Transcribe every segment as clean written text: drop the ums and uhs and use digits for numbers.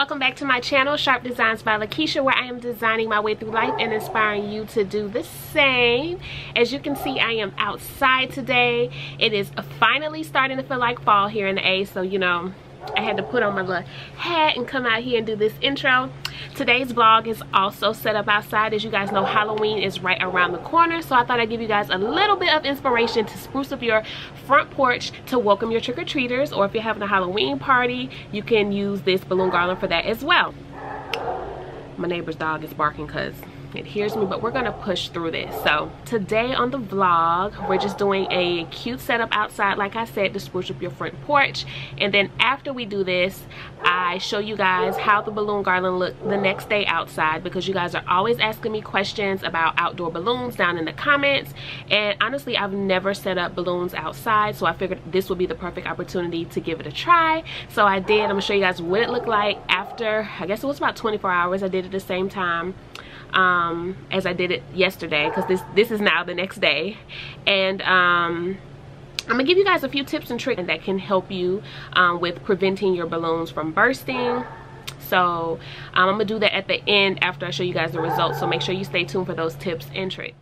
welcome back to my channel, Sharp Designs by Lakeisha, where I am designing my way through life and inspiring you to do the same. As you can see, I am outside today. It is finally starting to feel like fall here in the A, so you know, I had to put on my little hat and come out here and do this intro. Today's vlog is also set up outside. As you guys know, Halloween is right around the corner, so I thought I'd give you guys a little bit of inspiration to spruce up your front porch to welcome your trick-or-treaters, or if you're having a Halloween party, you can use this balloon garland for that as well. My neighbor's dog is barking because it hears me, but we're gonna push through this. So today on the vlog, we're just doing a cute setup outside, like I said, to spruce up your front porch. And then after we do this, I show you guys how the balloon garland look the next day outside, because you guys are always asking me questions about outdoor balloons down in the comments. And honestly, I've never set up balloons outside, so I figured this would be the perfect opportunity to give it a try. So I did. I'm gonna show you guys what it looked like after, I guess it was about 24 hours. I did it at the same time as I did it yesterday, because this is now the next day. And I'm gonna give you guys a few tips and tricks that can help you with preventing your balloons from bursting. So I'm gonna do that at the end after I show you guys the results, so make sure you stay tuned for those tips and tricks.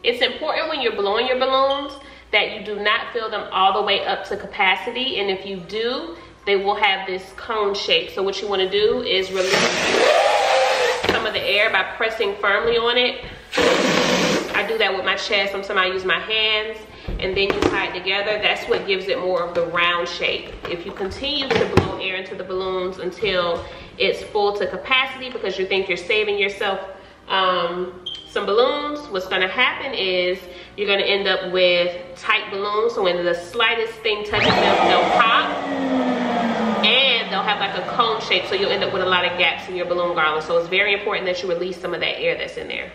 It's important when you're blowing your balloons that you do not fill them all the way up to capacity, and if you do, they will have this cone shape. So what you want to do is release some of the air by pressing firmly on it. I do that with my chest. Sometimes I use my hands, and then you tie it together. That's what gives it more of the round shape. If you continue to blow air into the balloons until it's full to capacity, because you think you're saving yourself some balloons, what's going to happen is you're going to end up with tight balloons. So when the slightest thing touches them, they'll pop, and they'll have like a cone shape, so you'll end up with a lot of gaps in your balloon garland. So it's very important that you release some of that air that's in there.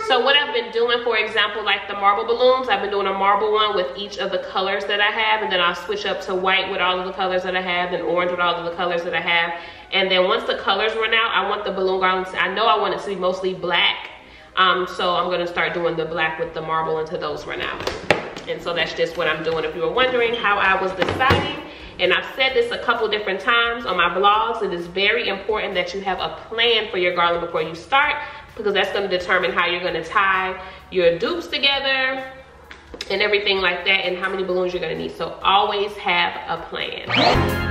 So what I've been doing, for example, like the marble balloons, I've been doing a marble one with each of the colors that I have, and then I'll switch up to white with all of the colors that I have, and orange with all of the colors that I have. And then once the colors run out, I want the balloon garlands, I know I want it to be mostly black. So I'm gonna start doing the black with the marble until those run out. And so that's just what I'm doing. If you were wondering how I was deciding, and I've said this a couple different times on my vlogs, it is very important that you have a plan for your garland before you start, because that's gonna determine how you're gonna tie your dupes together and everything like that, and how many balloons you're gonna need. So always have a plan.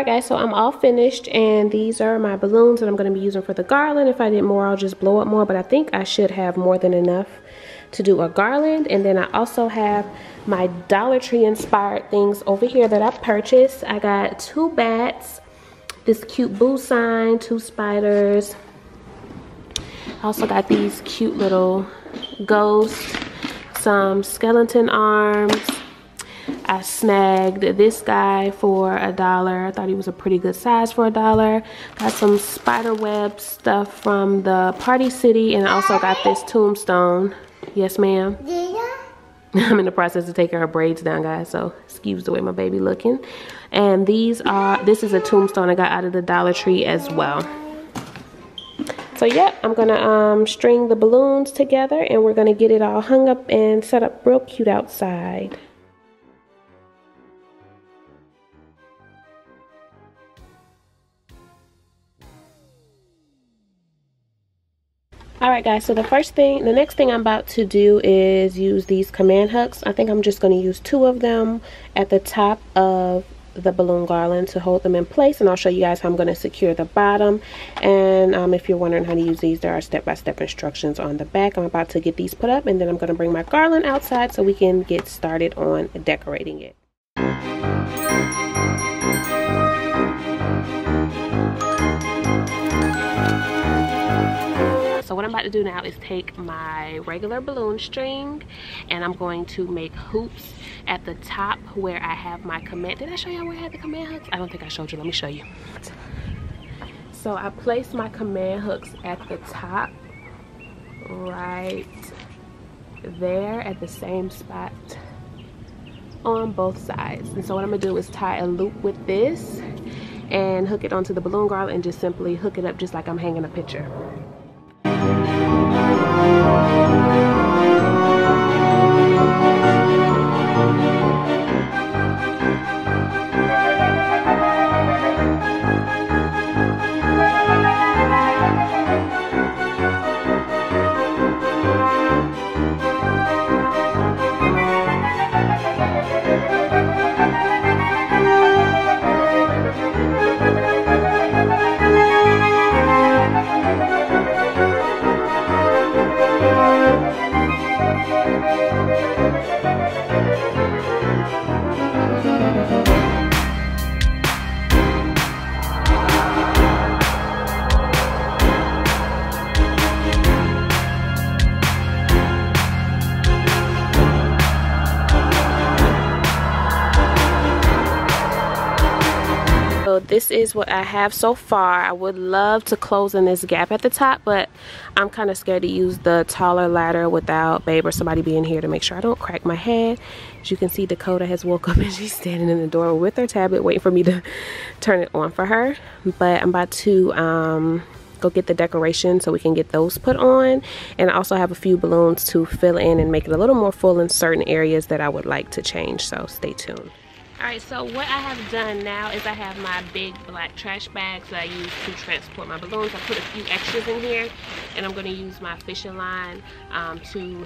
Guys, so I'm all finished, and these are my balloons that I'm going to be using for the garland. If I did more, I'll just blow up more, but I think I should have more than enough to do a garland. And then I also have my Dollar Tree inspired things over here that I purchased. I got 2 bats, this cute boo sign, 2 spiders. I also got these cute little ghosts, some skeleton arms. I snagged this guy for $1. I thought he was a pretty good size for $1. Got some spider web stuff from the Party City, and I also got this tombstone. Yes, ma'am. I'm in the process of taking her braids down, guys, so excuse the way my baby looking. And this is a tombstone I got out of the Dollar Tree as well. So yeah, I'm gonna string the balloons together, and we're gonna get it all hung up and set up real cute outside. Alright guys, so the next thing I'm about to do is use these command hooks. I think I'm just going to use 2 of them at the top of the balloon garland to hold them in place, and I'll show you guys how I'm going to secure the bottom. And if you're wondering how to use these, there are step-by-step instructions on the back. I'm about to get these put up, and then I'm going to bring my garland outside so we can get started on decorating it. So what I'm about to do now is take my regular balloon string and I'm going to make hoops at the top where I have my command. Did I show y'all where I had the command hooks? I don't think I showed you. Let me show you. So I placed my command hooks at the top right there at the same spot on both sides. And so what I'm gonna do is tie a loop with this and hook it onto the balloon garland and just simply hook it up just like I'm hanging a picture. So this is what I have so far. I would love to close in this gap at the top, but I'm kind of scared to use the taller ladder without babe or somebody being here to make sure I don't crack my head. As you can see, Dakota has woke up and she's standing in the door with her tablet waiting for me to turn it on for her. But I'm about to go get the decoration so we can get those put on, and I also have a few balloons to fill in and make it a little more full in certain areas that I would like to change, so stay tuned. Alright, so what I have done now is I have my big black trash bags that I use to transport my balloons. I put a few extras in here, and I'm going to use my fishing line to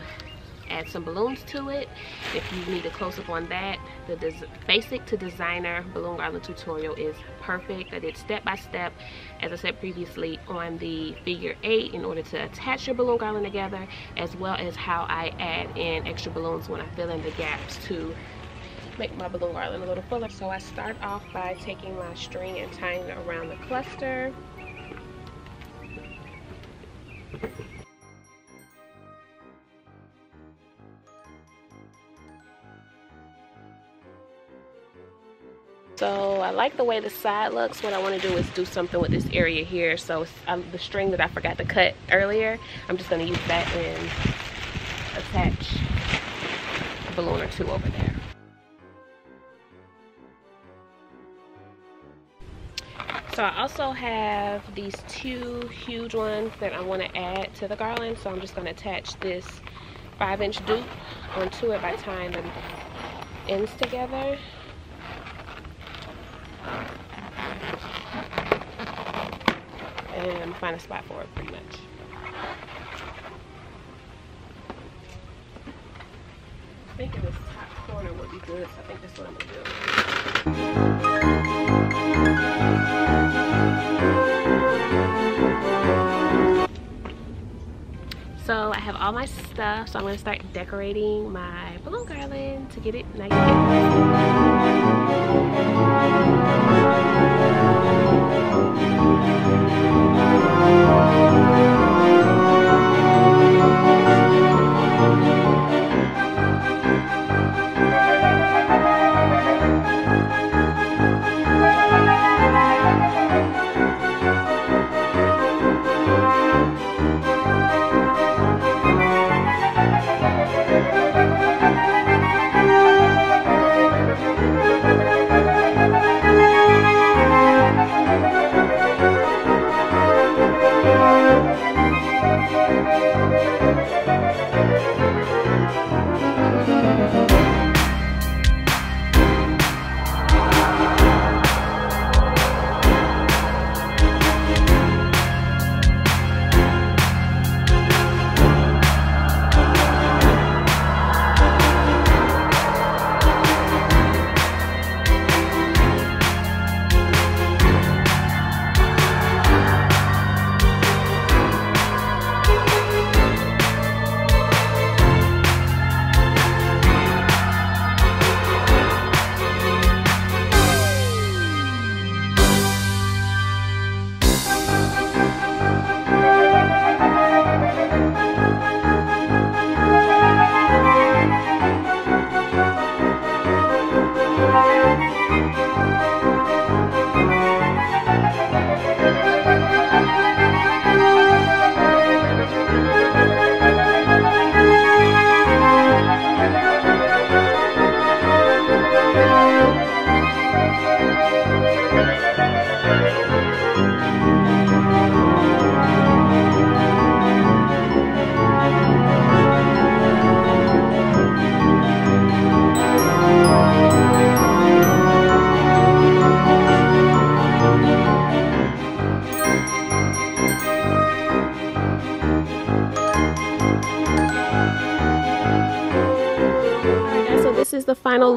add some balloons to it. If you need a close-up on that, the basic to designer balloon garland tutorial is perfect. I did step-by-step, as I said previously, on the figure 8 in order to attach your balloon garland together, as well as how I add in extra balloons when I fill in the gaps to make my balloon garland a little fuller. So I start off by taking my string and tying it around the cluster. So I like the way the side looks. What I want to do is do something with this area here. So the string that I forgot to cut earlier, I'm just going to use that and attach a balloon or two over there. So I also have these two huge ones that I want to add to the garland. So I'm just going to attach this 5-inch dupe onto it by tying the ends together. And find a spot for it pretty much. I think in this top corner would be good, so I think that's what I'm going to do. So I have all my stuff, so I'm going to start decorating my balloon garland to get it nice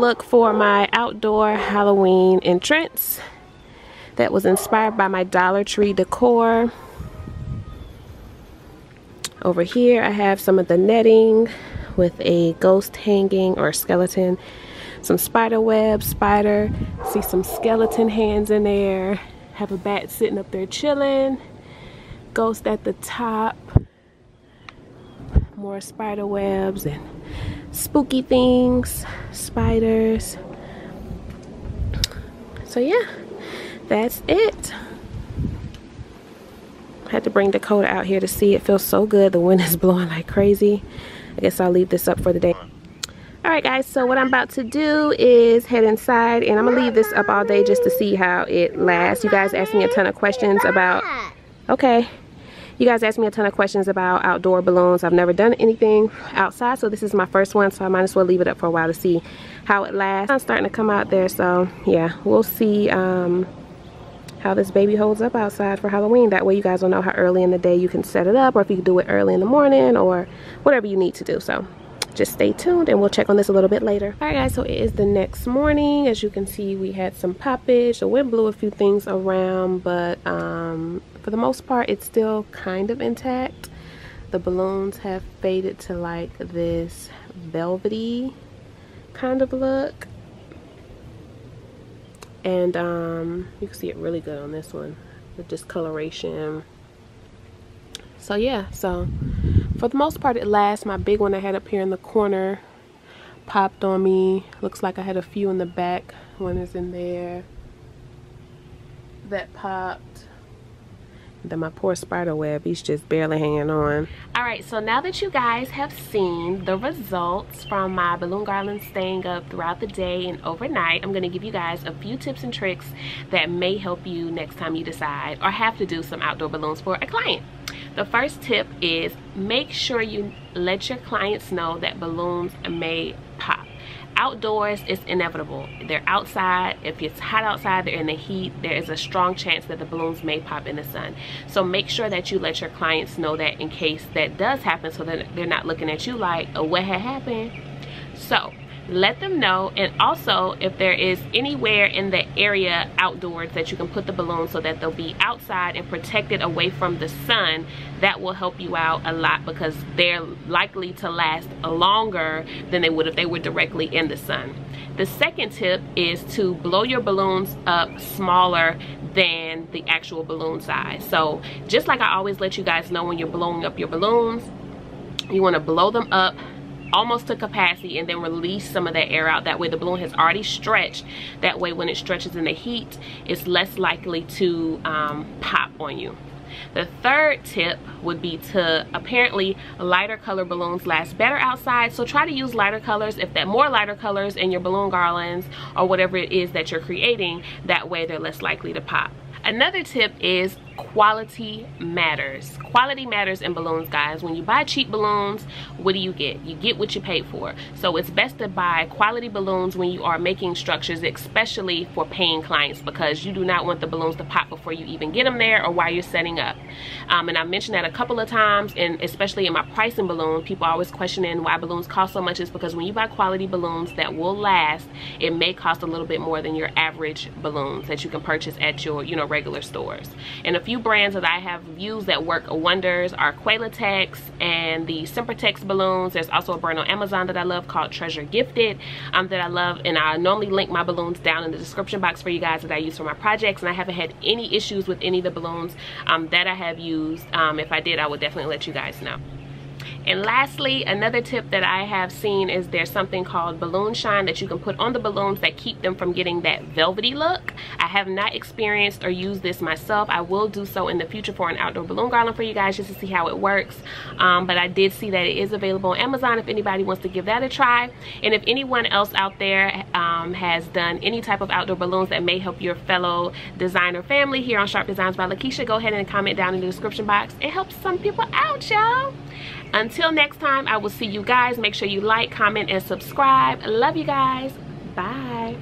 look for my outdoor Halloween entrance that was inspired by my Dollar Tree decor. Over here I have some of the netting with a ghost hanging or skeleton, some spider web, spider, see some skeleton hands in there, have a bat sitting up there chilling, ghost at the top, more spider webs and spooky things, spiders. So yeah, that's it. I had to bring Dakota out here to see. It feels so good. The wind is blowing like crazy. I guess I'll leave this up for the day. Alright guys, so what I'm about to do is head inside, and I'm gonna leave this up all day just to see how it lasts. You guys asked me a ton of questions about, okay, you guys asked me a ton of questions about outdoor balloons. I've never done anything outside, so this is my first one, so I might as well leave it up for a while to see how it lasts. I'm starting to come out there, so yeah, we'll see how this baby holds up outside for Halloween. That way you guys will know how early in the day you can set it up, or if you can do it early in the morning, or whatever you need to do. So just stay tuned and we'll check on this a little bit later. Alright guys, so it is the next morning. As you can see, we had some poppage. The wind blew a few things around, but for the most part it's still kind of intact. The balloons have faded to like this velvety kind of look. And you can see it really good on this one, the discoloration. So yeah, so for the most part it lasts. My big one I had up here in the corner popped on me. Looks like I had a few in the back. One is in there that popped. And then my poor spider web, he's just barely hanging on. Alright, so now that you guys have seen the results from my balloon garland staying up throughout the day and overnight, I'm going to give you guys a few tips and tricks that may help you next time you decide or have to do some outdoor balloons for a client. The first tip is make sure you let your clients know that balloons may pop. Outdoors, it's inevitable. They're outside. If it's hot outside, they're in the heat, there is a strong chance that the balloons may pop in the sun. So make sure that you let your clients know that in case that does happen, so that they're not looking at you like, oh, what had happened? So let them know. And also, if there is anywhere in the area outdoors that you can put the balloons so that they'll be outside and protected away from the sun, that will help you out a lot, because they're likely to last longer than they would if they were directly in the sun. The second tip is to blow your balloons up smaller than the actual balloon size. So just like I always let you guys know, when you're blowing up your balloons, you want to blow them up almost to capacity and then release some of that air out. That way the balloon has already stretched. That way when it stretches in the heat, it's less likely to pop on you. The third tip would be to, apparently lighter color balloons last better outside, so try to use lighter colors. If that more lighter colors in your balloon garlands or whatever it is that you're creating, that way they're less likely to pop. Another tip is quality matters. Quality matters in balloons, guys. When you buy cheap balloons, what do you get? You get what you paid for. So it's best to buy quality balloons when you are making structures, especially for paying clients, because you do not want the balloons to pop before you even get them there or while you're setting up. And I've mentioned that a couple of times, and especially in my pricing balloon, people are always questioning why balloons cost so much. Is because when you buy quality balloons that will last, it may cost a little bit more than your average balloons that you can purchase at your, you know, regular stores. And a few brands that I have used that work wonders are Qualatex and the Sempertex balloons. There's also a brand on Amazon that I love called Treasure Gifted that I love, and I normally link my balloons down in the description box for you guys that I use for my projects. And I haven't had any issues with any of the balloons that I have used. If I did, I would definitely let you guys know. And lastly, another tip that I have seen is there's something called balloon shine that you can put on the balloons that keep them from getting that velvety look. I have not experienced or used this myself. I will do so in the future for an outdoor balloon garland for you guys, just to see how it works. But I did see that it is available on Amazon if anybody wants to give that a try. And if anyone else out there has done any type of outdoor balloons that may help your fellow designer family here on Sharp Designs by Lakeisha, go ahead and comment down in the description box. It helps some people out, y'all. Until next time, I will see you guys. Make sure you like, comment, and subscribe. Love you guys. Bye.